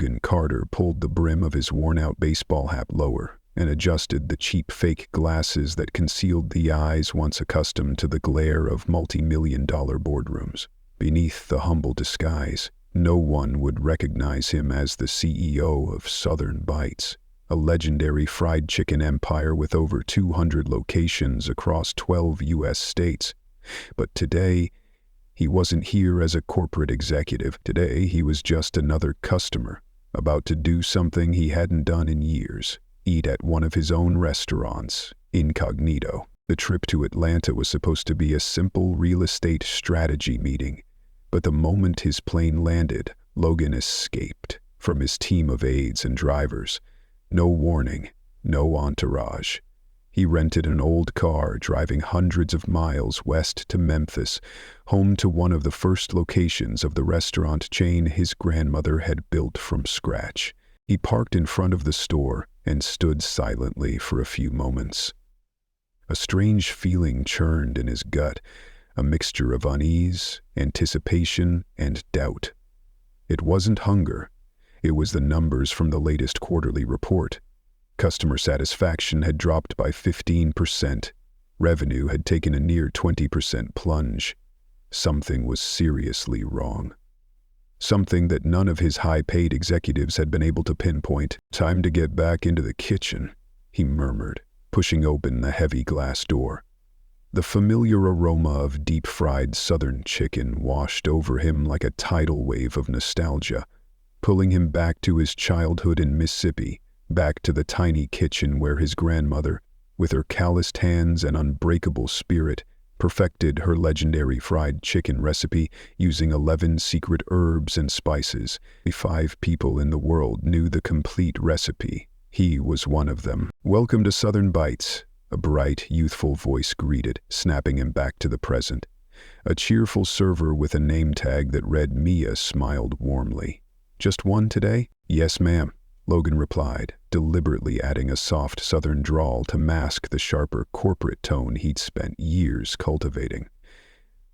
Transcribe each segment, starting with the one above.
Logan Carter pulled the brim of his worn-out baseball hat lower and adjusted the cheap fake glasses that concealed the eyes once accustomed to the glare of multi-million-dollar boardrooms. Beneath the humble disguise, no one would recognize him as the CEO of Southern Bites, a legendary fried chicken empire with over 200 locations across 12 U.S. states. But today, he wasn't here as a corporate executive. Today, he was just another customer, about to do something he hadn't done in years: eat at one of his own restaurants, incognito. The trip to Atlanta was supposed to be a simple real estate strategy meeting, but the moment his plane landed, Logan escaped from his team of aides and drivers. No warning, no entourage. He rented an old car, driving hundreds of miles west to Memphis, home to one of the first locations of the restaurant chain his grandmother had built from scratch. He parked in front of the store and stood silently for a few moments. A strange feeling churned in his gut, a mixture of unease, anticipation, and doubt. It wasn't hunger. It was the numbers from the latest quarterly report. Customer satisfaction had dropped by 15%. Revenue had taken a near 20% plunge. Something was seriously wrong. Something that none of his high-paid executives had been able to pinpoint. "Time to get back into the kitchen," he murmured, pushing open the heavy glass door. The familiar aroma of deep-fried Southern chicken washed over him like a tidal wave of nostalgia, pulling him back to his childhood in Mississippi, back to the tiny kitchen where his grandmother, with her calloused hands and unbreakable spirit, perfected her legendary fried chicken recipe using 11 secret herbs and spices. 5 people in the world knew the complete recipe. He was one of them. "Welcome to Southern Bites," a bright, youthful voice greeted, snapping him back to the present. A cheerful server with a name tag that read Mia smiled warmly. "Just one today?" "Yes, ma'am," Logan replied, deliberately adding a soft Southern drawl to mask the sharper corporate tone he'd spent years cultivating.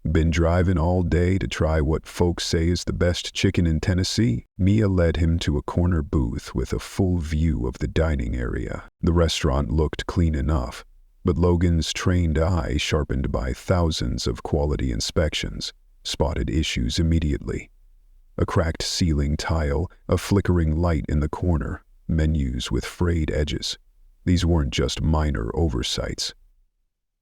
"Been driving all day to try what folks say is the best chicken in Tennessee?" Mia led him to a corner booth with a full view of the dining area. The restaurant looked clean enough, but Logan's trained eye, sharpened by thousands of quality inspections, spotted issues immediately. A cracked ceiling tile, a flickering light in the corner, menus with frayed edges. These weren't just minor oversights.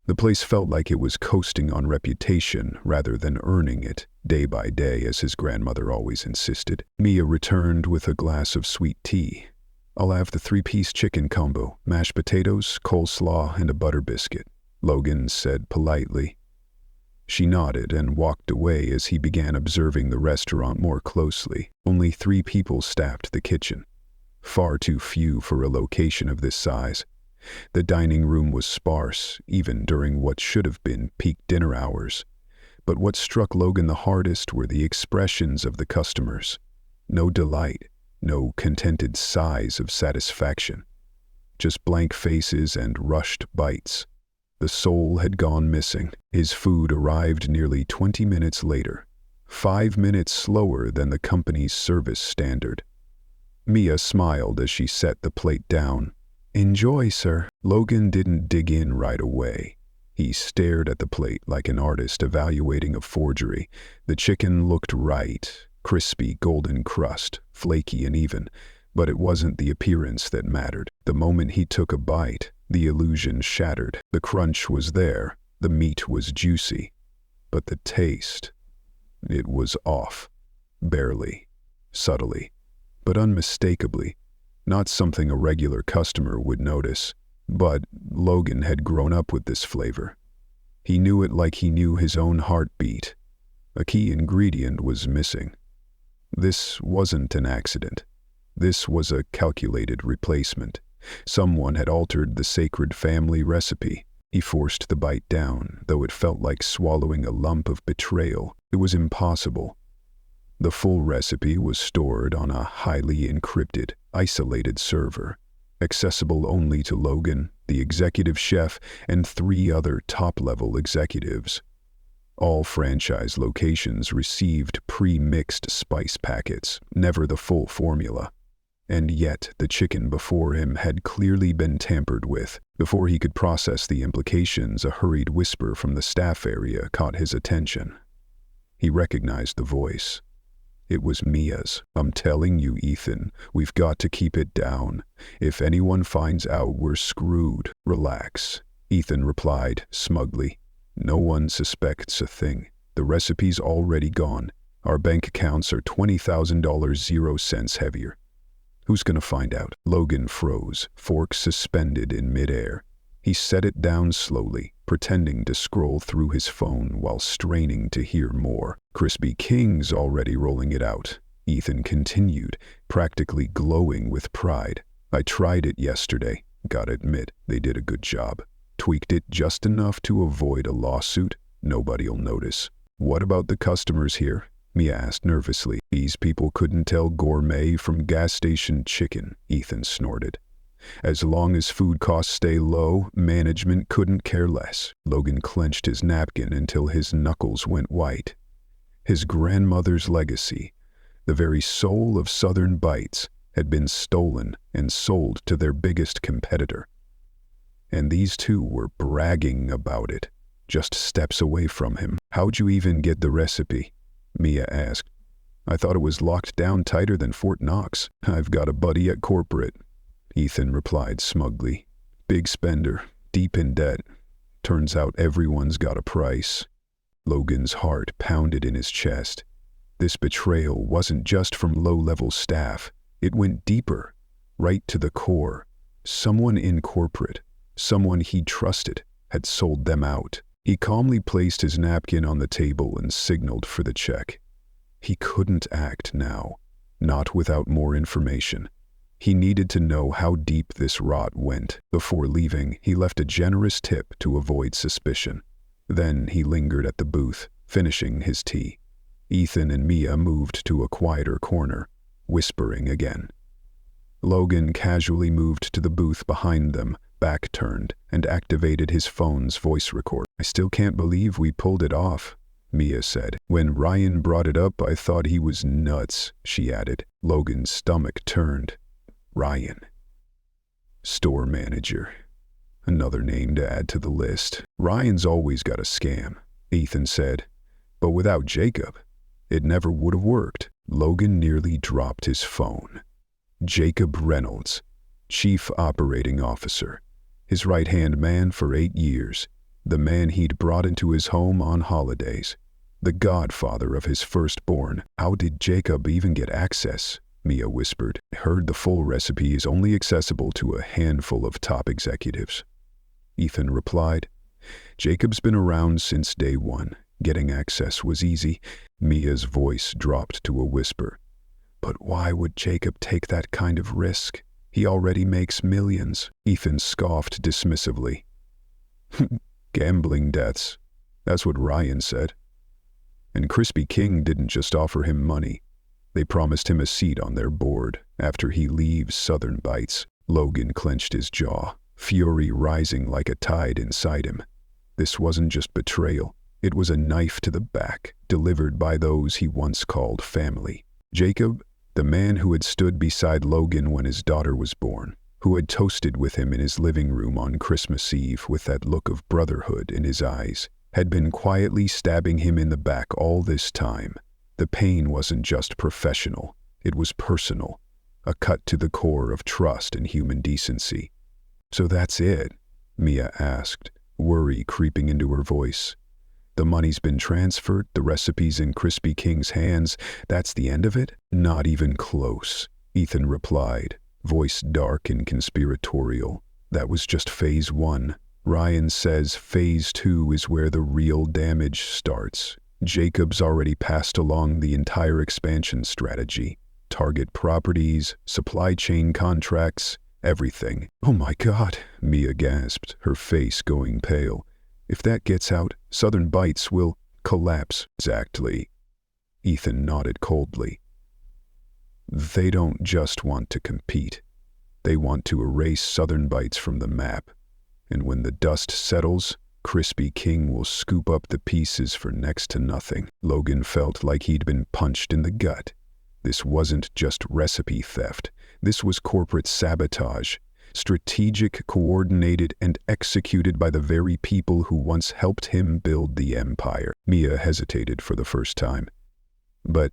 The place felt like it was coasting on reputation rather than earning it, day by day, as his grandmother always insisted. Mia returned with a glass of sweet tea. "I'll have the 3-piece chicken combo, mashed potatoes, coleslaw, and a butter biscuit," Logan said politely. She nodded and walked away as he began observing the restaurant more closely. Only 3 people staffed the kitchen. Far too few for a location of this size. The dining room was sparse, even during what should have been peak dinner hours. But what struck Logan the hardest were the expressions of the customers. No delight, no contented sighs of satisfaction. Just blank faces and rushed bites. The soul had gone missing. His food arrived nearly 20 minutes later, 5 minutes slower than the company's service standard. Mia smiled as she set the plate down. "Enjoy, sir." Logan didn't dig in right away. He stared at the plate like an artist evaluating a forgery. The chicken looked right, crispy golden crust, flaky and even, but it wasn't the appearance that mattered. The moment he took a bite, the illusion shattered. The crunch was there, the meat was juicy, but the taste, it was off. Barely, subtly, but unmistakably. Not something a regular customer would notice, but Logan had grown up with this flavor. He knew it like he knew his own heartbeat. A key ingredient was missing. This wasn't an accident. This was a calculated replacement. Someone had altered the sacred family recipe. He forced the bite down, though it felt like swallowing a lump of betrayal. It was impossible. The full recipe was stored on a highly encrypted, isolated server, accessible only to Logan, the executive chef, and 3 other top-level executives. All franchise locations received pre-mixed spice packets, never the full formula. And yet the chicken before him had clearly been tampered with. Before he could process the implications, a hurried whisper from the staff area caught his attention. He recognized the voice. It was Mia's. "I'm telling you, Ethan, we've got to keep it down. If anyone finds out, we're screwed." "Relax," Ethan replied smugly. "No one suspects a thing. The recipe's already gone. Our bank accounts are $20,000 0 cents heavier." "Who's gonna find out?" Logan froze, fork suspended in midair. He set it down slowly, pretending to scroll through his phone while straining to hear more. "Crispy King's already rolling it out," Ethan continued, practically glowing with pride. "I tried it yesterday. Gotta admit, they did a good job. Tweaked it just enough to avoid a lawsuit. Nobody'll notice." "What about the customers here?" Mia asked nervously. "These people couldn't tell gourmet from gas station chicken," Ethan snorted. "As long as food costs stay low, management couldn't care less." Logan clenched his napkin until his knuckles went white. His grandmother's legacy, the very soul of Southern Bites, had been stolen and sold to their biggest competitor. And these two were bragging about it, just steps away from him. "How'd you even get the recipe?" Mia asked. "I thought it was locked down tighter than Fort Knox." "I've got a buddy at corporate," Ethan replied smugly. "Big spender, deep in debt. Turns out everyone's got a price." Logan's heart pounded in his chest. This betrayal wasn't just from low-level staff. It went deeper, right to the core. Someone in corporate, someone he trusted, had sold them out. He calmly placed his napkin on the table and signaled for the check. He couldn't act now, not without more information. He needed to know how deep this rot went. Before leaving, he left a generous tip to avoid suspicion. Then he lingered at the booth, finishing his tea. Ethan and Mia moved to a quieter corner, whispering again. Logan casually moved to the booth behind them, back turned, and activated his phone's voice recorder. "I still can't believe we pulled it off," Mia said. "When Ryan brought it up, I thought he was nuts," she added. Logan's stomach turned. Ryan. Store manager. Another name to add to the list. "Ryan's always got a scam," Ethan said. "But without Jacob, it never would have worked." Logan nearly dropped his phone. Jacob Reynolds, Chief Operating Officer. His right-hand man for 8 years. The man he'd brought into his home on holidays. The godfather of his firstborn. "How did Jacob even get access?" Mia whispered. "I heard the full recipe is only accessible to a handful of top executives." Ethan replied. "Jacob's been around since day one. Getting access was easy." Mia's voice dropped to a whisper. "But why would Jacob take that kind of risk? He already makes millions." Ethan scoffed dismissively. "Gambling debts. That's what Ryan said. And Crispy King didn't just offer him money. They promised him a seat on their board after he leaves Southern Bites." Logan clenched his jaw, fury rising like a tide inside him. This wasn't just betrayal. It was a knife to the back, delivered by those he once called family. Jacob, the man who had stood beside Logan when his daughter was born, who had toasted with him in his living room on Christmas Eve with that look of brotherhood in his eyes, had been quietly stabbing him in the back all this time. The pain wasn't just professional, it was personal, a cut to the core of trust and human decency. "So that's it?" Mia asked, worry creeping into her voice. "The money's been transferred, the recipe's in Crispy King's hands, that's the end of it?" "Not even close," Ethan replied, voice dark and conspiratorial. "That was just phase 1. Ryan says phase 2 is where the real damage starts. Jacob's already passed along the entire expansion strategy. Target properties, supply chain contracts, everything." "Oh my God," Mia gasped, her face going pale. "If that gets out, Southern Bites will collapse." "Exactly." Ethan nodded coldly. "They don't just want to compete. They want to erase Southern Bites from the map. And when the dust settles, Crispy King will scoop up the pieces for next to nothing." Logan felt like he'd been punched in the gut. This wasn't just recipe theft. This was corporate sabotage, strategic, coordinated, and executed by the very people who once helped him build the empire. Mia hesitated for the first time. But,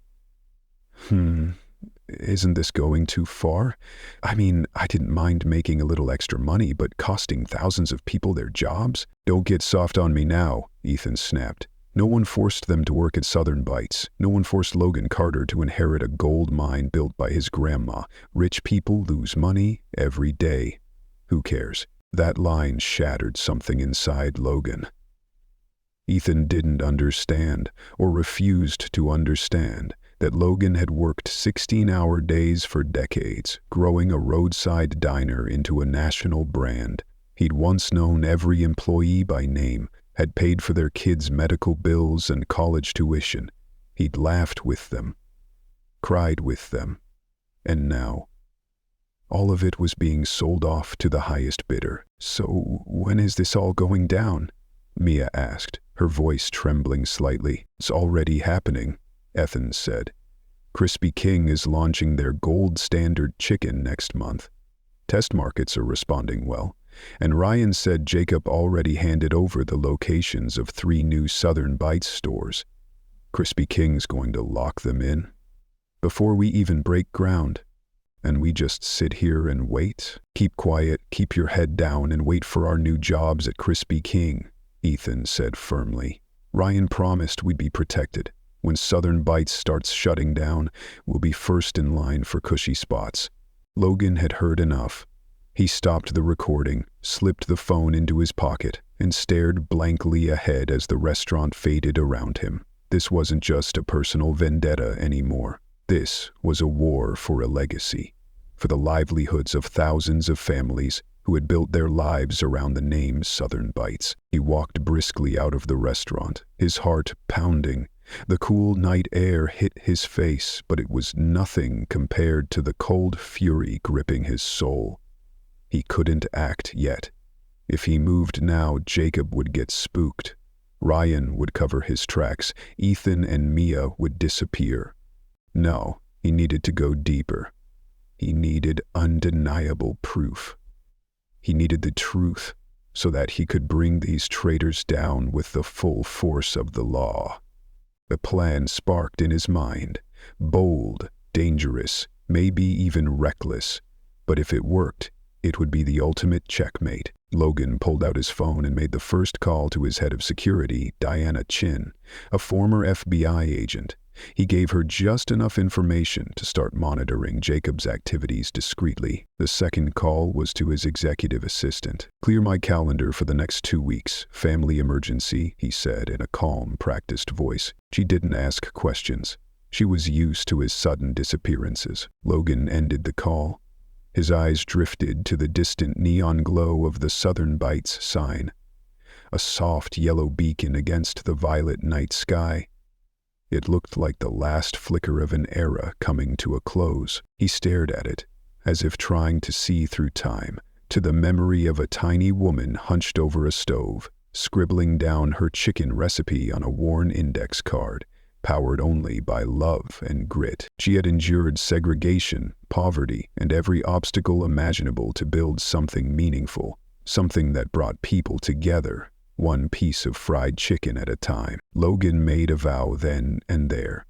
isn't this going too far? I mean, I didn't mind making a little extra money, but costing thousands of people their jobs? Don't get soft on me now, Ethan snapped. No one forced them to work at Southern Bites. No one forced Logan Carter to inherit a gold mine built by his grandma. Rich people lose money every day. Who cares? That line shattered something inside Logan. Ethan didn't understand, or refused to understand, that Logan had worked 16-hour days for decades, growing a roadside diner into a national brand. He'd once known every employee by name, had paid for their kids' medical bills and college tuition. He'd laughed with them, cried with them, and now, all of it was being sold off to the highest bidder. So when is this all going down? Mia asked, her voice trembling slightly. It's already happening, Ethan said. Crispy King is launching their gold standard chicken next month. Test markets are responding well, and Ryan said Jacob already handed over the locations of 3 new Southern Bites stores. Crispy King's going to lock them in before we even break ground. And we just sit here and wait? Keep quiet, keep your head down, and wait for our new jobs at Crispy King, Ethan said firmly. Ryan promised we'd be protected. When Southern Bites starts shutting down, we'll be first in line for cushy spots. Logan had heard enough. He stopped the recording, slipped the phone into his pocket, and stared blankly ahead as the restaurant faded around him. This wasn't just a personal vendetta anymore. This was a war for a legacy, for the livelihoods of thousands of families who had built their lives around the name Southern Bites. He walked briskly out of the restaurant, his heart pounding. The cool night air hit his face, but it was nothing compared to the cold fury gripping his soul. He couldn't act yet. If he moved now, Jacob would get spooked. Ryan would cover his tracks. Ethan and Mia would disappear. No, he needed to go deeper. He needed undeniable proof. He needed the truth so that he could bring these traitors down with the full force of the law. The plan sparked in his mind, bold, dangerous, maybe even reckless. But if it worked, it would be the ultimate checkmate. Logan pulled out his phone and made the first call to his head of security, Diana Chin, a former FBI agent. He gave her just enough information to start monitoring Jacob's activities discreetly. The second call was to his executive assistant. "Clear my calendar for the next 2 weeks. Family emergency," he said in a calm, practiced voice. She didn't ask questions. She was used to his sudden disappearances. Logan ended the call. His eyes drifted to the distant neon glow of the Southern Bites sign, a soft yellow beacon against the violet night sky. It looked like the last flicker of an era coming to a close. He stared at it, as if trying to see through time, to the memory of a tiny woman hunched over a stove, scribbling down her chicken recipe on a worn index card, powered only by love and grit. She had endured segregation, poverty, and every obstacle imaginable to build something meaningful, something that brought people together, one piece of fried chicken at a time. Logan made a vow then and there.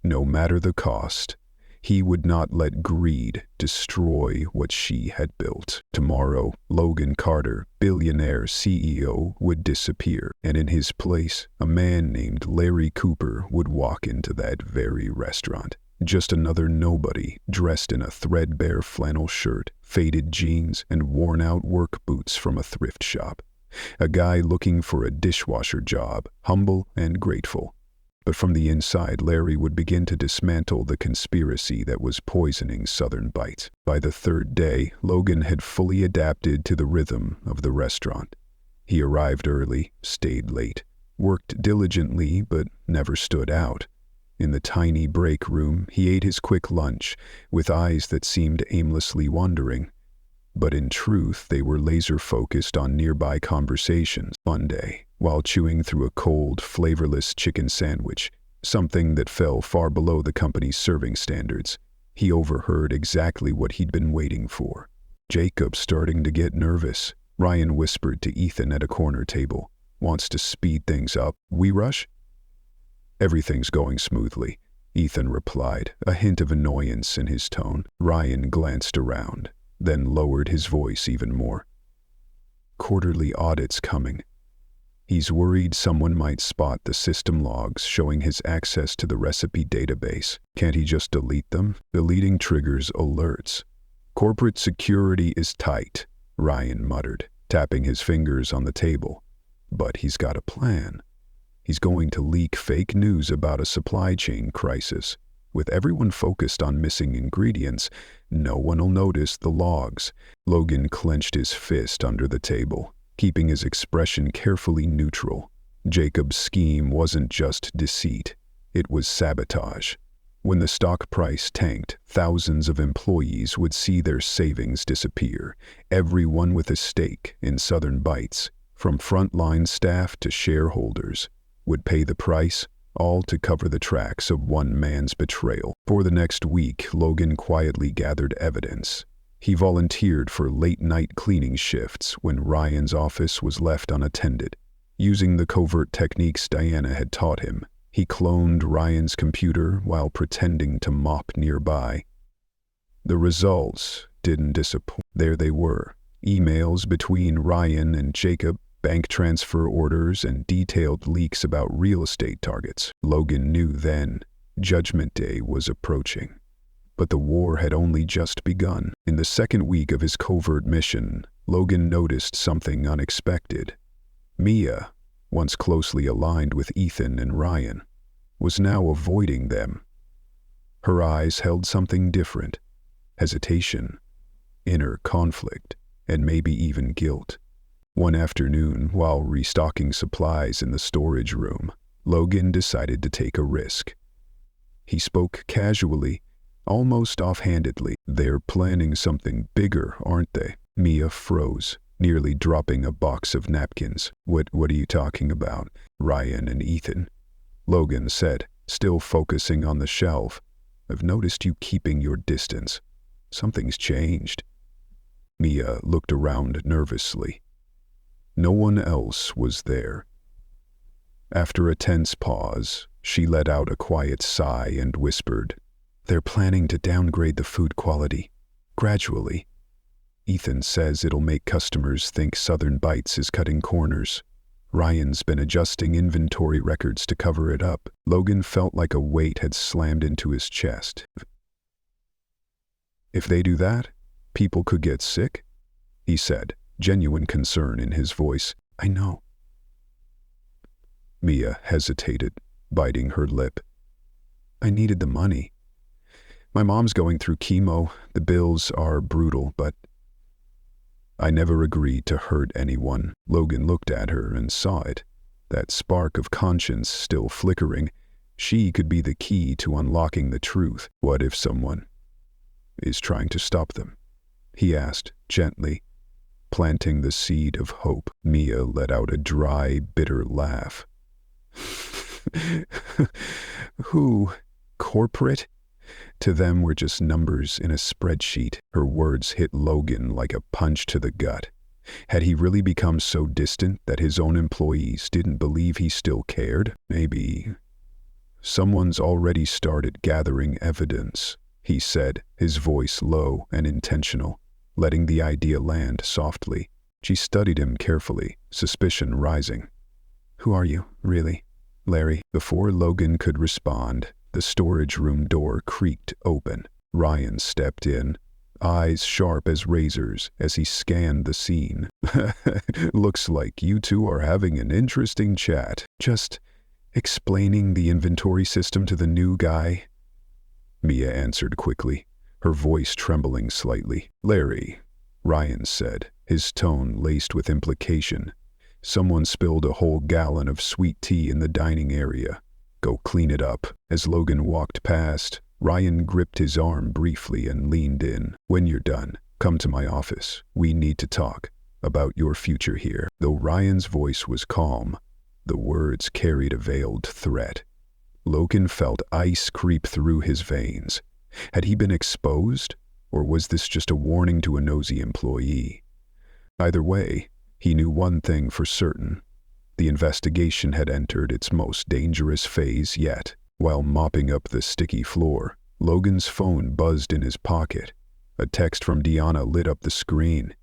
No matter the cost, he would not let greed destroy what she had built. Tomorrow, Logan Carter, billionaire CEO, would disappear, and in his place, a man named Larry Cooper would walk into that very restaurant. Just another nobody, dressed in a threadbare flannel shirt, faded jeans, and worn-out work boots from a thrift shop. A guy looking for a dishwasher job, humble and grateful. But from the inside, Larry would begin to dismantle the conspiracy that was poisoning Southern Bites. By the third day, Logan had fully adapted to the rhythm of the restaurant. He arrived early, stayed late, worked diligently, but never stood out. In the tiny break room, he ate his quick lunch, with eyes that seemed aimlessly wandering. But in truth, they were laser-focused on nearby conversations. One day, while chewing through a cold, flavorless chicken sandwich, something that fell far below the company's serving standards. He overheard exactly what he'd been waiting for. "Jacob's starting to get nervous," Ryan whispered to Ethan at a corner table. "Wants to speed things up. We rush?" "Everything's going smoothly," Ethan replied, a hint of annoyance in his tone. Ryan glanced around, then lowered his voice even more. "Quarterly audit's coming. He's worried someone might spot the system logs showing his access to the recipe database. Can't he just delete them? Deleting triggers alerts. Corporate security is tight," Ryan muttered, tapping his fingers on the table. "But he's got a plan. He's going to leak fake news about a supply chain crisis. With everyone focused on missing ingredients, no one'll notice the logs." Logan clenched his fist under the table, keeping his expression carefully neutral. Jacob's scheme wasn't just deceit, it was sabotage. When the stock price tanked, thousands of employees would see their savings disappear, everyone with a stake in Southern Bites, from frontline staff to shareholders, would pay the price, all to cover the tracks of one man's betrayal. For the next week, Logan quietly gathered evidence. He volunteered for late-night cleaning shifts when Ryan's office was left unattended. Using the covert techniques Diana had taught him, he cloned Ryan's computer while pretending to mop nearby. The results didn't disappoint. There they were, emails between Ryan and Jacob, bank transfer orders, and detailed leaks about real estate targets. Logan knew then Judgment Day was approaching. But the war had only just begun. In the second week of his covert mission, Logan noticed something unexpected. Mia, once closely aligned with Ethan and Ryan, was now avoiding them. Her eyes held something different: hesitation, inner conflict, and maybe even guilt. One afternoon, while restocking supplies in the storage room, Logan decided to take a risk. He spoke casually, almost offhandedly. "They're planning something bigger, aren't they?" Mia froze, nearly dropping a box of napkins. What are you talking about?" "Ryan and Ethan," Logan said, still focusing on the shelf. "I've noticed you keeping your distance. Something's changed." Mia looked around nervously. No one else was there. After a tense pause, she let out a quiet sigh and whispered, "They're planning to downgrade the food quality. Gradually. Ethan says it'll make customers think Southern Bites is cutting corners. Ryan's been adjusting inventory records to cover it up." Logan felt like a weight had slammed into his chest. "If they do that, people could get sick?" he said, genuine concern in his voice. "I know." Mia hesitated, biting her lip. "I needed the money. My mom's going through chemo. The bills are brutal, but—" "I never agreed to hurt anyone." Logan looked at her and saw it, that spark of conscience still flickering. She could be the key to unlocking the truth. "What if someone is trying to stop them?" he asked gently, planting the seed of hope. Mia let out a dry, bitter laugh. "Who? Corporate? To them we're just numbers in a spreadsheet." Her words hit Logan like a punch to the gut. Had he really become so distant that his own employees didn't believe he still cared? "Maybe someone's already started gathering evidence," he said, his voice low and intentional, letting the idea land softly. She studied him carefully, suspicion rising. "Who are you, really, Larry?" Before Logan could respond, the storage room door creaked open. Ryan stepped in, eyes sharp as razors as he scanned the scene. "Looks like you two are having an interesting chat." "Just explaining the inventory system to the new guy," Mia answered quickly, her voice trembling slightly. "Larry," Ryan said, his tone laced with implication, "someone spilled a whole gallon of sweet tea in the dining area. Go clean it up." As Logan walked past, Ryan gripped his arm briefly and leaned in. "When you're done, come to my office. We need to talk about your future here." Though Ryan's voice was calm, the words carried a veiled threat. Logan felt ice creep through his veins. Had he been exposed, or was this just a warning to a nosy employee? Either way, he knew one thing for certain. The investigation had entered its most dangerous phase yet. While mopping up the sticky floor, Logan's phone buzzed in his pocket. A text from Deanna lit up the screen.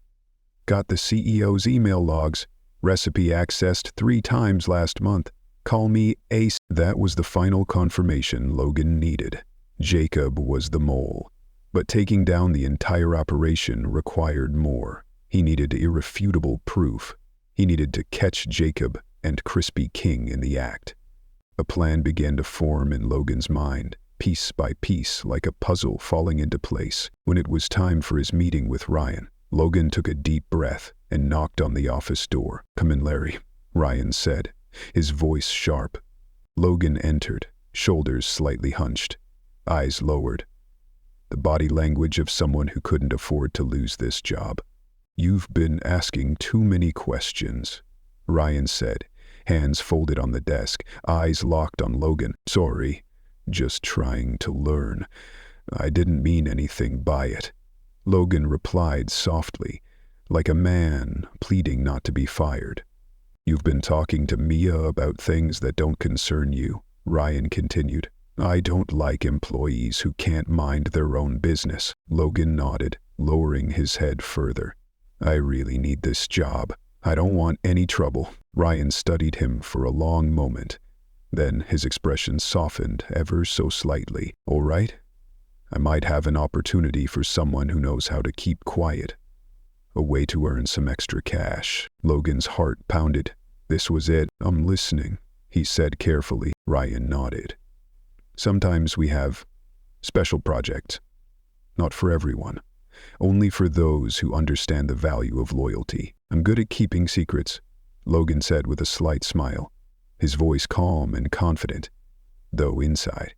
"Got the CEO's email logs. Recipe accessed 3 times last month. Call me Ace." That was the final confirmation Logan needed. Jacob was the mole. But taking down the entire operation required more. He needed irrefutable proof. He needed to catch Jacob and Crispy King in the act. A plan began to form in Logan's mind, piece by piece, like a puzzle falling into place. When it was time for his meeting with Ryan, Logan took a deep breath and knocked on the office door. "Come in, Larry," Ryan said, his voice sharp. Logan entered, shoulders slightly hunched, eyes lowered. The body language of someone who couldn't afford to lose this job. "You've been asking too many questions," Ryan said, hands folded on the desk, eyes locked on Logan. "Sorry, just trying to learn. I didn't mean anything by it." Logan replied softly, like a man pleading not to be fired. "You've been talking to Mia about things that don't concern you," Ryan continued. "I don't like employees who can't mind their own business." Logan nodded, lowering his head further. "I really need this job. I don't want any trouble." Ryan studied him for a long moment. Then his expression softened ever so slightly. "All right? I might have an opportunity for someone who knows how to keep quiet. A way to earn some extra cash." Logan's heart pounded. This was it. "I'm listening," he said carefully. Ryan nodded. "Sometimes we have special projects. Not for everyone. Only for those who understand the value of loyalty. I'm good at keeping secrets," Logan said with a slight smile, his voice calm and confident, though inside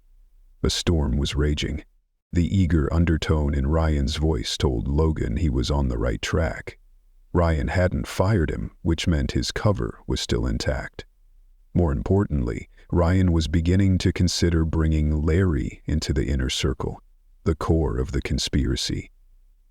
a storm was raging. The eager undertone in Ryan's voice told Logan he was on the right track. Ryan hadn't fired him, which meant his cover was still intact. More importantly, Ryan was beginning to consider bringing Larry into the inner circle, the core of the conspiracy.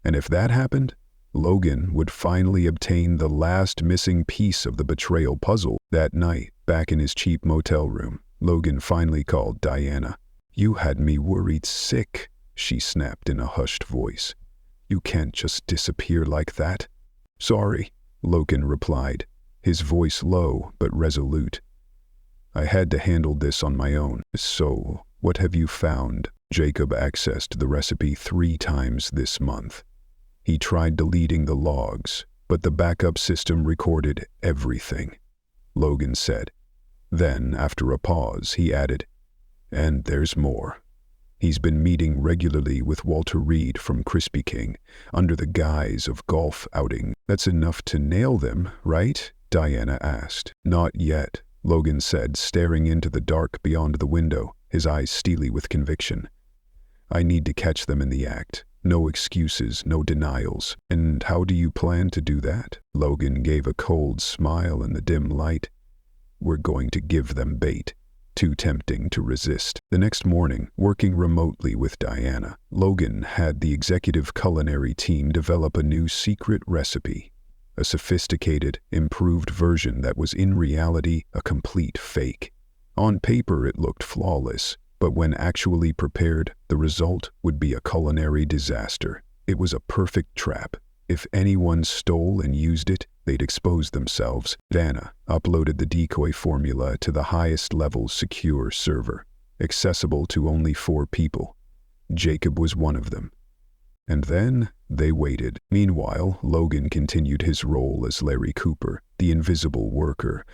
And if that happened, Logan would finally obtain the last missing piece of the betrayal puzzle. That night, back in his cheap motel room, Logan finally called Diana. "You had me worried sick," she snapped in a hushed voice. "You can't just disappear like that." "Sorry," Logan replied, his voice low but resolute. "I had to handle this on my own." "So, what have you found?" "Jacob accessed the recipe 3 times this month. He tried deleting the logs, but the backup system recorded everything," Logan said. Then, after a pause, he added, "And there's more. He's been meeting regularly with Walter Reed from Crispy King, under the guise of golf outing." "That's enough to nail them, right?" Diana asked. "Not yet," Logan said, staring into the dark beyond the window, his eyes steely with conviction. "I need to catch them in the act. No excuses, no denials." "And how do you plan to do that?" Logan gave a cold smile in the dim light. "We're going to give them bait. Too tempting to resist." The next morning, working remotely with Diana, Logan had the executive culinary team develop a new secret recipe, a sophisticated, improved version that was in reality a complete fake. On paper it looked flawless, but when actually prepared, the result would be a culinary disaster. It was a perfect trap. If anyone stole and used it, they'd expose themselves. Diana uploaded the decoy formula to the highest level secure server, accessible to only 4 people. Jacob was one of them. And then they waited. Meanwhile, Logan continued his role as Larry Cooper, the invisible worker.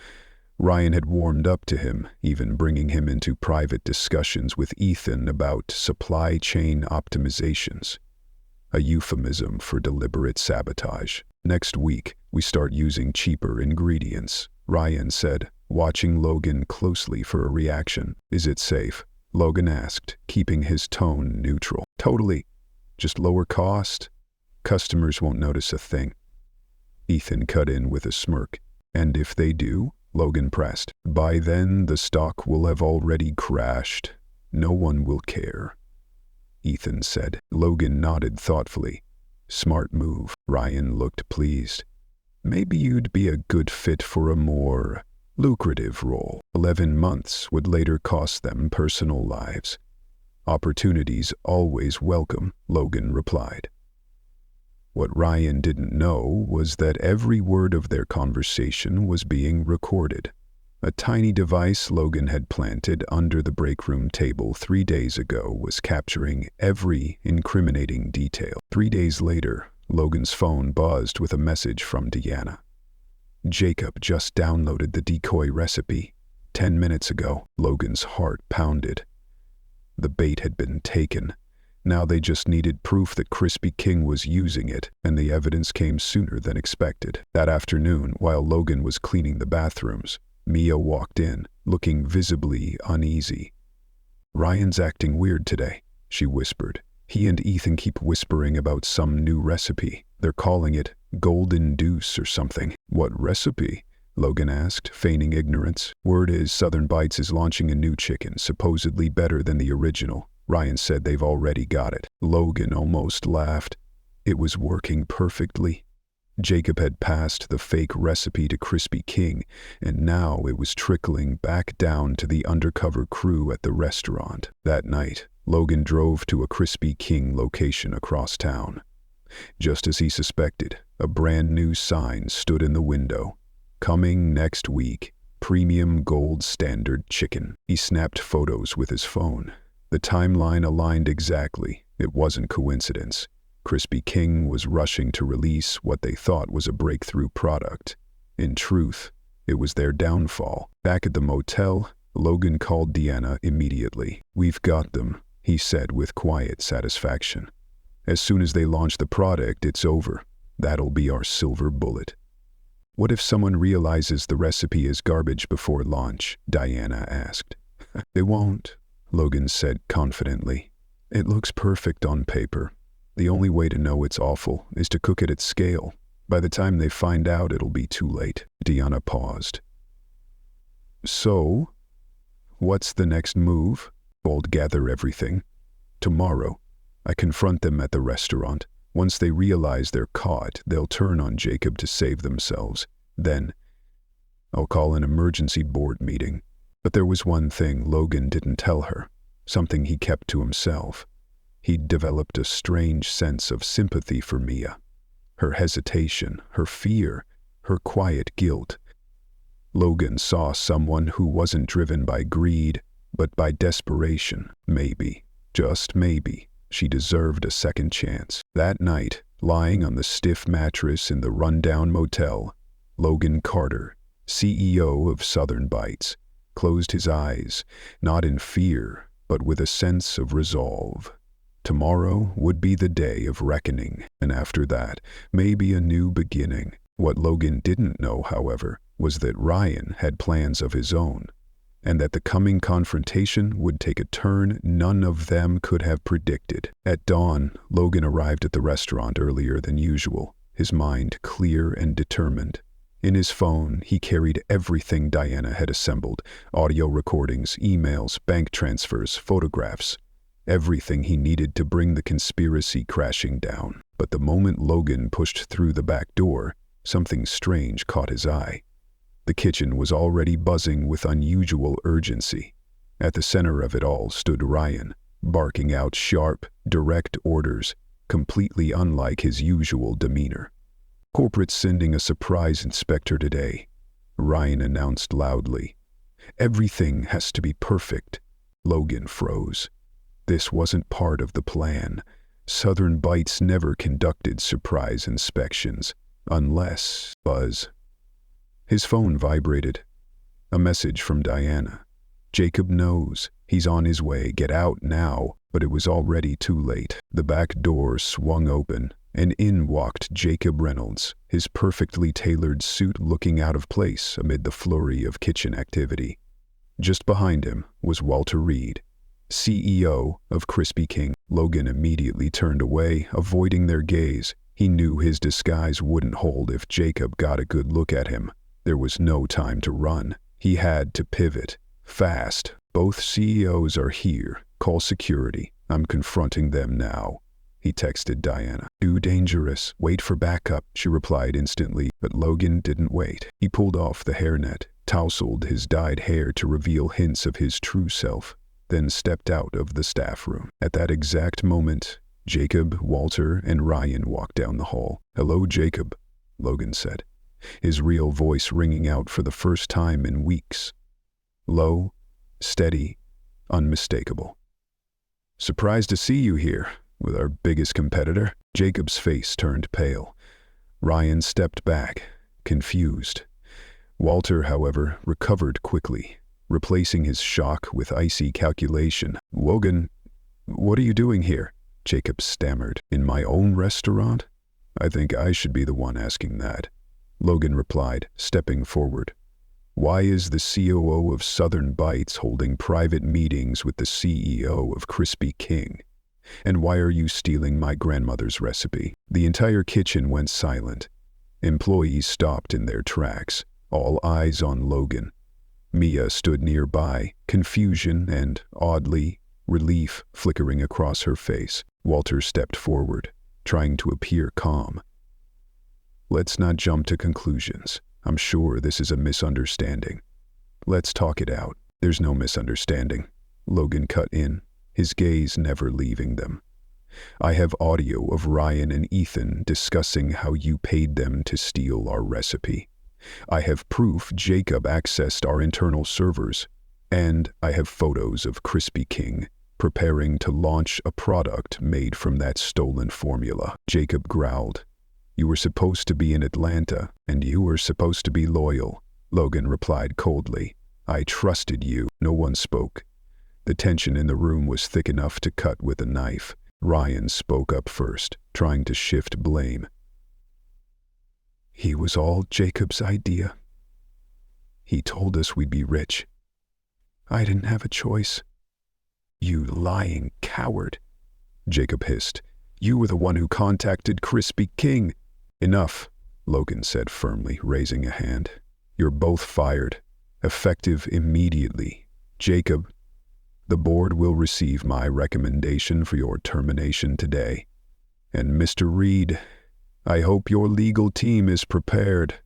Ryan had warmed up to him, even bringing him into private discussions with Ethan about supply chain optimizations, a euphemism for deliberate sabotage. "Next week, we start using cheaper ingredients," Ryan said, watching Logan closely for a reaction. "Is it safe?" Logan asked, keeping his tone neutral. "Totally. Just lower cost. Customers won't notice a thing." Ethan cut in with a smirk. "And if they do?" Logan pressed. By then, the stock will have already crashed. No one will care. Ethan said. Logan nodded thoughtfully. Smart move. Ryan looked pleased. Maybe you'd be a good fit for a more lucrative role. 11 months would later cost them personal lives. Opportunities always welcome, Logan replied. What Ryan didn't know was that every word of their conversation was being recorded. A tiny device Logan had planted under the break room table 3 days ago was capturing every incriminating detail. 3 days later, Logan's phone buzzed with a message from Deanna. Jacob just downloaded the decoy recipe. 10 minutes ago, Logan's heart pounded. The bait had been taken. Now they just needed proof that Crispy King was using it, and the evidence came sooner than expected. That afternoon, while Logan was cleaning the bathrooms, Mia walked in, looking visibly uneasy. Ryan's acting weird today, she whispered. He and Ethan keep whispering about some new recipe. They're calling it Golden Deuce or something. What recipe? Logan asked, feigning ignorance. Word is Southern Bites is launching a new chicken, supposedly better than the original. Ryan said they've already got it. Logan almost laughed. It was working perfectly. Jacob had passed the fake recipe to Crispy King, and now it was trickling back down to the undercover crew at the restaurant. That night, Logan drove to a Crispy King location across town. Just as he suspected, a brand new sign stood in the window. Coming next week, premium gold standard chicken. He snapped photos with his phone. The timeline aligned exactly. It wasn't coincidence. Crispy King was rushing to release what they thought was a breakthrough product. In truth, it was their downfall. Back at the motel, Logan called Deanna immediately. We've got them, he said with quiet satisfaction. As soon as they launch the product, it's over. That'll be our silver bullet. What if someone realizes the recipe is garbage before launch? Diana asked. They won't, Logan said confidently. It looks perfect on paper. The only way to know it's awful is to cook it at scale. By the time they find out, it'll be too late. Deanna paused. So, what's the next move? I'll gather everything. Tomorrow, I confront them at the restaurant. Once they realize they're caught, they'll turn on Jacob to save themselves. Then, I'll call an emergency board meeting. But there was one thing Logan didn't tell her, something he kept to himself. He'd developed a strange sense of sympathy for Mia. Her hesitation, her fear, her quiet guilt. Logan saw someone who wasn't driven by greed, but by desperation. Maybe, just maybe, she deserved a second chance. That night, lying on the stiff mattress in the rundown motel, Logan Carter, CEO of Southern Bites, closed his eyes, not in fear, but with a sense of resolve. Tomorrow would be the day of reckoning, and after that, maybe a new beginning. What Logan didn't know, however, was that Ryan had plans of his own, and that the coming confrontation would take a turn none of them could have predicted. At dawn, Logan arrived at the restaurant earlier than usual, his mind clear and determined. In his phone, he carried everything Diana had assembled: audio recordings, emails, bank transfers, photographs. Everything he needed to bring the conspiracy crashing down. But the moment Logan pushed through the back door, something strange caught his eye. The kitchen was already buzzing with unusual urgency. At the center of it all stood Ryan, barking out sharp, direct orders, completely unlike his usual demeanor. "Corporate's sending a surprise inspector today," Ryan announced loudly. "Everything has to be perfect." Logan froze. This wasn't part of the plan. Southern Bites never conducted surprise inspections, unless Buzz. His phone vibrated. A message from Diana. "Jacob knows. He's on his way. Get out now." But it was already too late. The back door swung open, and in walked Jacob Reynolds, his perfectly tailored suit looking out of place amid the flurry of kitchen activity. Just behind him was Walter Reed, CEO of Crispy King. Logan immediately turned away, avoiding their gaze. He knew his disguise wouldn't hold if Jacob got a good look at him. There was no time to run. He had to pivot. Fast. Both CEOs are here. Call security. I'm confronting them now. He texted Diana. Too dangerous. Wait for backup, she replied instantly, but Logan didn't wait. He pulled off the hairnet, tousled his dyed hair to reveal hints of his true self, then stepped out of the staff room. At that exact moment, Jacob, Walter, and Ryan walked down the hall. Hello, Jacob, Logan said, his real voice ringing out for the first time in weeks. Low, steady, unmistakable. Surprised to see you here, with our biggest competitor. Jacob's face turned pale. Ryan stepped back, confused. Walter, however, recovered quickly, replacing his shock with icy calculation. Logan, what are you doing here? Jacob stammered. In my own restaurant? I think I should be the one asking that. Logan replied, stepping forward. Why is the COO of Southern Bites holding private meetings with the CEO of Crispy King? And why are you stealing my grandmother's recipe? The entire kitchen went silent. Employees stopped in their tracks, all eyes on Logan. Mia stood nearby, confusion and, oddly, relief flickering across her face. Walter stepped forward, trying to appear calm. Let's not jump to conclusions. I'm sure this is a misunderstanding. Let's talk it out. There's no misunderstanding. Logan cut in, his gaze never leaving them. I have audio of Ryan and Ethan discussing how you paid them to steal our recipe. I have proof Jacob accessed our internal servers, and I have photos of Crispy King preparing to launch a product made from that stolen formula. Jacob growled. You were supposed to be in Atlanta, and you were supposed to be loyal, Logan replied coldly. I trusted you. No one spoke. The tension in the room was thick enough to cut with a knife. Ryan spoke up first, trying to shift blame. He was all Jacob's idea. He told us we'd be rich. I didn't have a choice. You lying coward, Jacob hissed. You were the one who contacted Crispy King. Enough, Logan said firmly, raising a hand. You're both fired, effective immediately. Jacob, the board will receive my recommendation for your termination today. And Mr. Reed, I hope your legal team is prepared,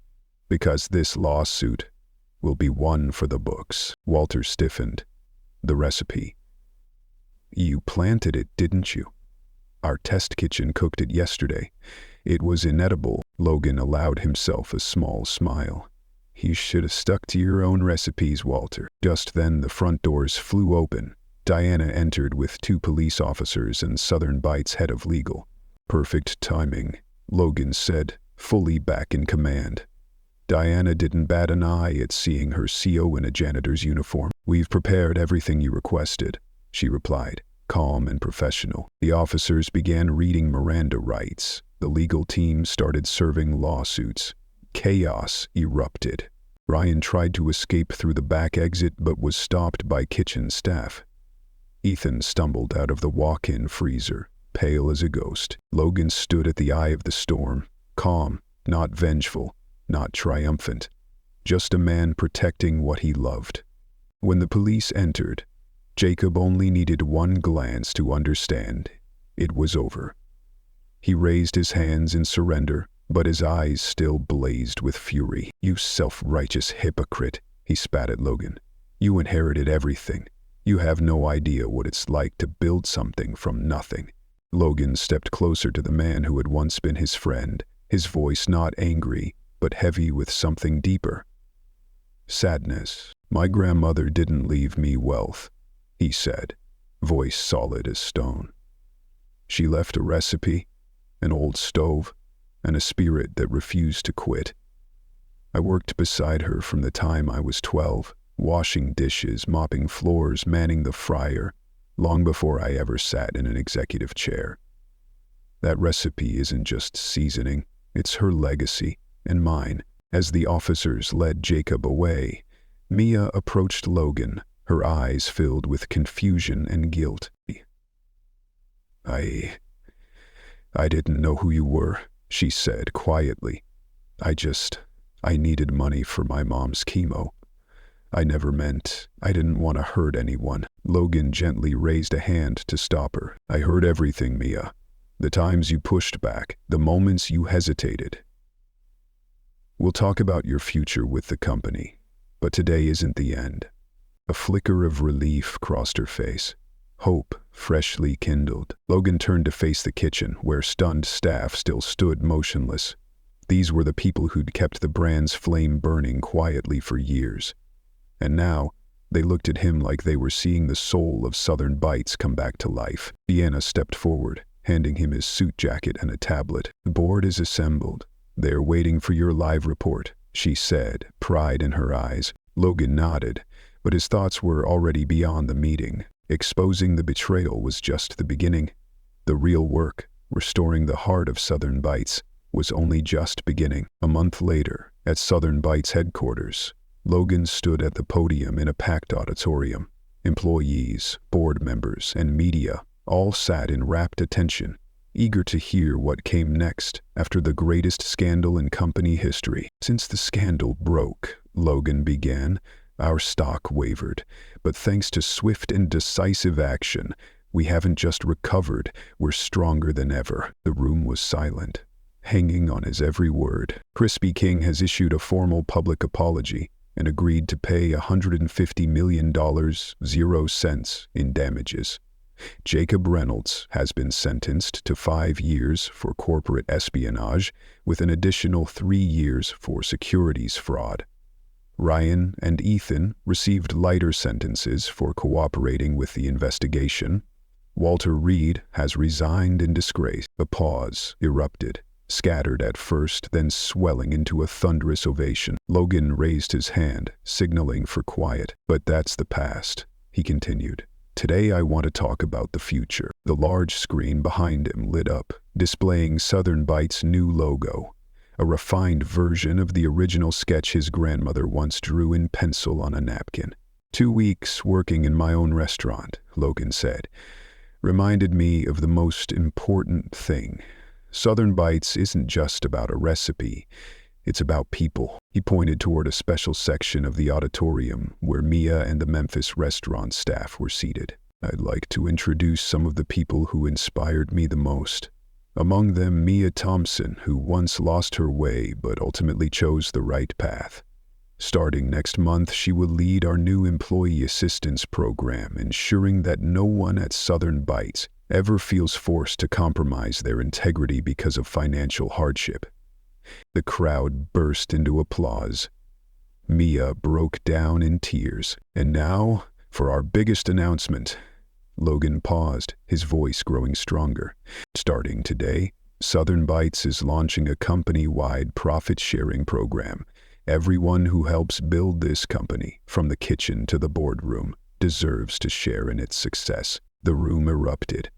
because this lawsuit will be one for the books. Walter stiffened. The recipe. You planted it, didn't you? Our test kitchen cooked it yesterday. It was inedible. Logan allowed himself a small smile. You should have stuck to your own recipes, Walter. Just then the front doors flew open. Diana entered with 2 police officers and Southern Bites head of legal. Perfect timing, Logan said, fully back in command. Diana didn't bat an eye at seeing her CO in a janitor's uniform. We've prepared everything you requested, she replied, calm and professional. The officers began reading Miranda rights. The legal team started serving lawsuits. Chaos erupted. Ryan tried to escape through the back exit but was stopped by kitchen staff. Ethan stumbled out of the walk-in freezer, pale as a ghost. Logan stood at the eye of the storm, calm, not vengeful, not triumphant, just a man protecting what he loved. When the police entered, Jacob only needed one glance to understand. It was over. He raised his hands in surrender, but his eyes still blazed with fury. You self-righteous hypocrite, he spat at Logan. You inherited everything. You have no idea what it's like to build something from nothing. Logan stepped closer to the man who had once been his friend, his voice not angry, but heavy with something deeper. Sadness. My grandmother didn't leave me wealth, he said, voice solid as stone. She left a recipe, an old stove, and a spirit that refused to quit. I worked beside her from the time I was 12, washing dishes, mopping floors, manning the fryer, long before I ever sat in an executive chair. That recipe isn't just seasoning, it's her legacy and mine. As the officers led Jacob away, Mia approached Logan, her eyes filled with confusion and guilt. I didn't know who you were, she said quietly. I needed money for my mom's chemo. I never meant I didn't want to hurt anyone. Logan gently raised a hand to stop her. I heard everything, Mia. The times you pushed back, the moments you hesitated. We'll talk about your future with the company, but today isn't the end. A flicker of relief crossed her face. Hope freshly kindled. Logan turned to face the kitchen, where stunned staff still stood motionless. These were the people who'd kept the brand's flame burning quietly for years. And now, they looked at him like they were seeing the soul of Southern Bites come back to life. Deanna stepped forward, handing him his suit jacket and a tablet. The board is assembled. They're waiting for your live report, she said, pride in her eyes. Logan nodded, but his thoughts were already beyond the meeting. Exposing the betrayal was just the beginning. The real work, restoring the heart of Southern Bites, was only just beginning. A month later, at Southern Bites headquarters, Logan stood at the podium in a packed auditorium. Employees, board members, and media all sat in rapt attention, eager to hear what came next after the greatest scandal in company history. Since the scandal broke, Logan began, our stock wavered, but thanks to swift and decisive action, we haven't just recovered, we're stronger than ever. The room was silent, hanging on his every word. Crispy King has issued a formal public apology and agreed to pay $150 million, 0 cents, in damages. Jacob Reynolds has been sentenced to 5 years for corporate espionage, with an additional 3 years for securities fraud. Ryan and Ethan received lighter sentences for cooperating with the investigation. Walter Reed has resigned in disgrace. A pause erupted, scattered at first, then swelling into a thunderous ovation. Logan raised his hand, signaling for quiet. But that's the past, he continued. Today I want to talk about the future. The large screen behind him lit up, displaying Southern Bites' new logo, a refined version of the original sketch his grandmother once drew in pencil on a napkin. 2 weeks working in my own restaurant, Logan said, reminded me of the most important thing. Southern Bites isn't just about a recipe, it's about people. He pointed toward a special section of the auditorium where Mia and the Memphis restaurant staff were seated. I'd like to introduce some of the people who inspired me the most. Among them, Mia Thompson, who once lost her way but ultimately chose the right path. Starting next month, she will lead our new employee assistance program, ensuring that no one at Southern Bites ever feels forced to compromise their integrity because of financial hardship. The crowd burst into applause. Mia broke down in tears. And now, for our biggest announcement. Logan paused, his voice growing stronger. Starting today, Southern Bites is launching a company-wide profit-sharing program. Everyone who helps build this company, from the kitchen to the boardroom, deserves to share in its success. The room erupted.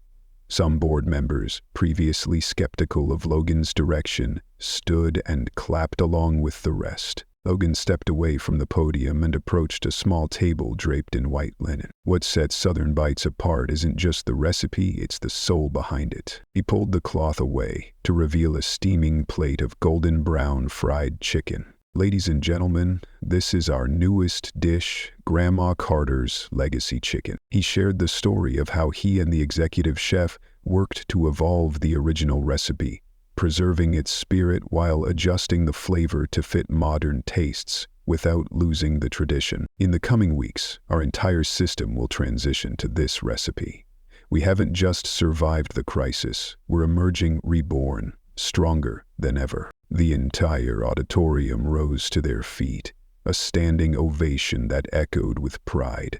Some board members, previously skeptical of Logan's direction, stood and clapped along with the rest. Logan stepped away from the podium and approached a small table draped in white linen. What sets Southern Bites apart isn't just the recipe, it's the soul behind it. He pulled the cloth away to reveal a steaming plate of golden brown fried chicken. Ladies and gentlemen, this is our newest dish, Grandma Carter's Legacy Chicken. He shared the story of how he and the executive chef worked to evolve the original recipe, preserving its spirit while adjusting the flavor to fit modern tastes without losing the tradition. In the coming weeks, our entire system will transition to this recipe. We haven't just survived the crisis, we're emerging reborn, stronger than ever. The entire auditorium rose to their feet, a standing ovation that echoed with pride.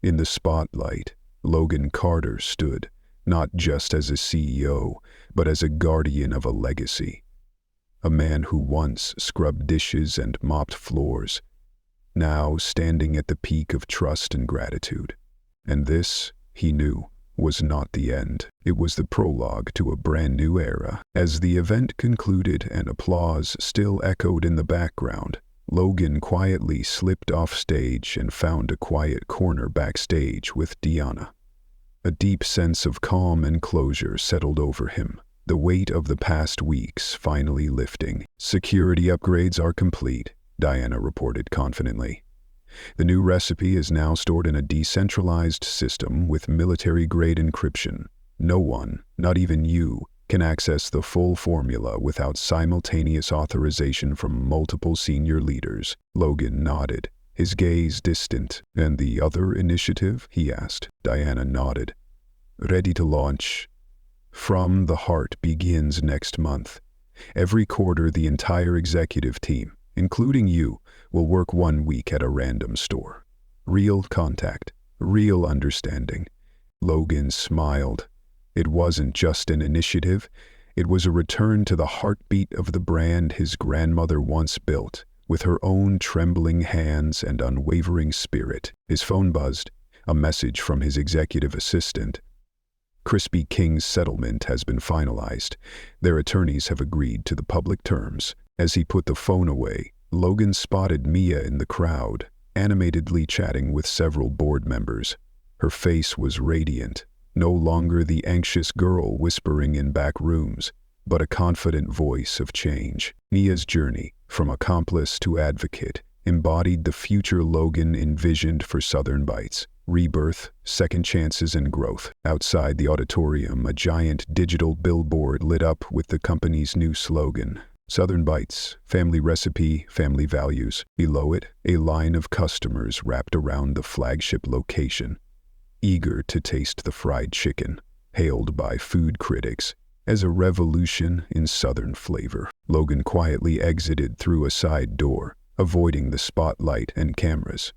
In the spotlight, Logan Carter stood, not just as a CEO, but as a guardian of a legacy. A man who once scrubbed dishes and mopped floors, now standing at the peak of trust and gratitude. And this, he knew, was not the end. It was the prologue to a brand new era. As the event concluded and applause still echoed in the background, Logan quietly slipped off stage and found a quiet corner backstage with Deanna. A deep sense of calm and closure settled over him. the weight of the past weeks finally lifting. "Security upgrades are complete," Diana reported confidently. "The new recipe is now stored in a decentralized system with military-grade encryption. No one, not even you, can access the full formula without simultaneous authorization from multiple senior leaders." Logan nodded, his gaze distant. "And the other initiative?" he asked. Diana nodded. "Ready to launch. From the Heart begins next month. Every quarter, the entire executive team, including you, will work 1 week at a random store. Real contact, real understanding." Logan smiled. It wasn't just an initiative, it was a return to the heartbeat of the brand his grandmother once built, with her own trembling hands and unwavering spirit. His phone buzzed, a message from his executive assistant. "Crispy King's settlement has been finalized. Their attorneys have agreed to the public terms." As he put the phone away, Logan spotted Mia in the crowd, animatedly chatting with several board members. Her face was radiant, no longer the anxious girl whispering in back rooms, but a confident voice of change. Mia's journey, from accomplice to advocate, embodied the future Logan envisioned for Southern Bites. Rebirth, second chances, and growth. Outside the auditorium, a giant digital billboard lit up with the company's new slogan, "Southern Bites, family recipe, family values." Below it, a line of customers wrapped around the flagship location, eager to taste the fried chicken, hailed by food critics as a revolution in Southern flavor. Logan quietly exited through a side door, avoiding the spotlight and cameras.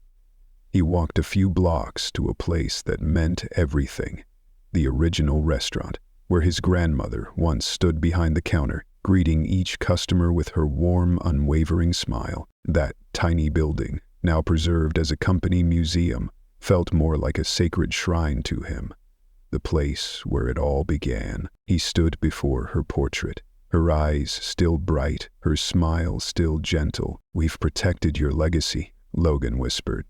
He walked a few blocks to a place that meant everything, the original restaurant, where his grandmother once stood behind the counter, greeting each customer with her warm, unwavering smile. That tiny building, now preserved as a company museum, felt more like a sacred shrine to him, the place where it all began. He stood before her portrait, her eyes still bright, her smile still gentle. "We've protected your legacy," Logan whispered,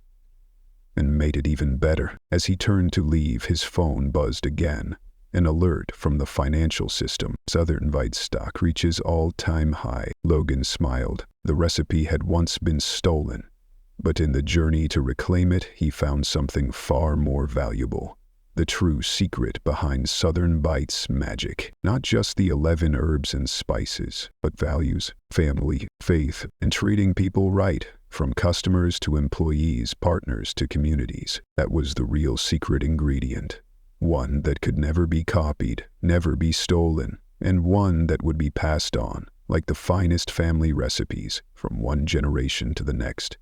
"and made it even better." As he turned to leave, his phone buzzed again, an alert from the financial system. "Southern Bites stock reaches all-time high." Logan smiled. The recipe had once been stolen, but in the journey to reclaim it, he found something far more valuable. The true secret behind Southern Bites' magic. Not just the 11 herbs and spices, but values, family, faith, and treating people right. From customers to employees, partners to communities. That was the real secret ingredient. One that could never be copied, never be stolen, and one that would be passed on, like the finest family recipes, from one generation to the next.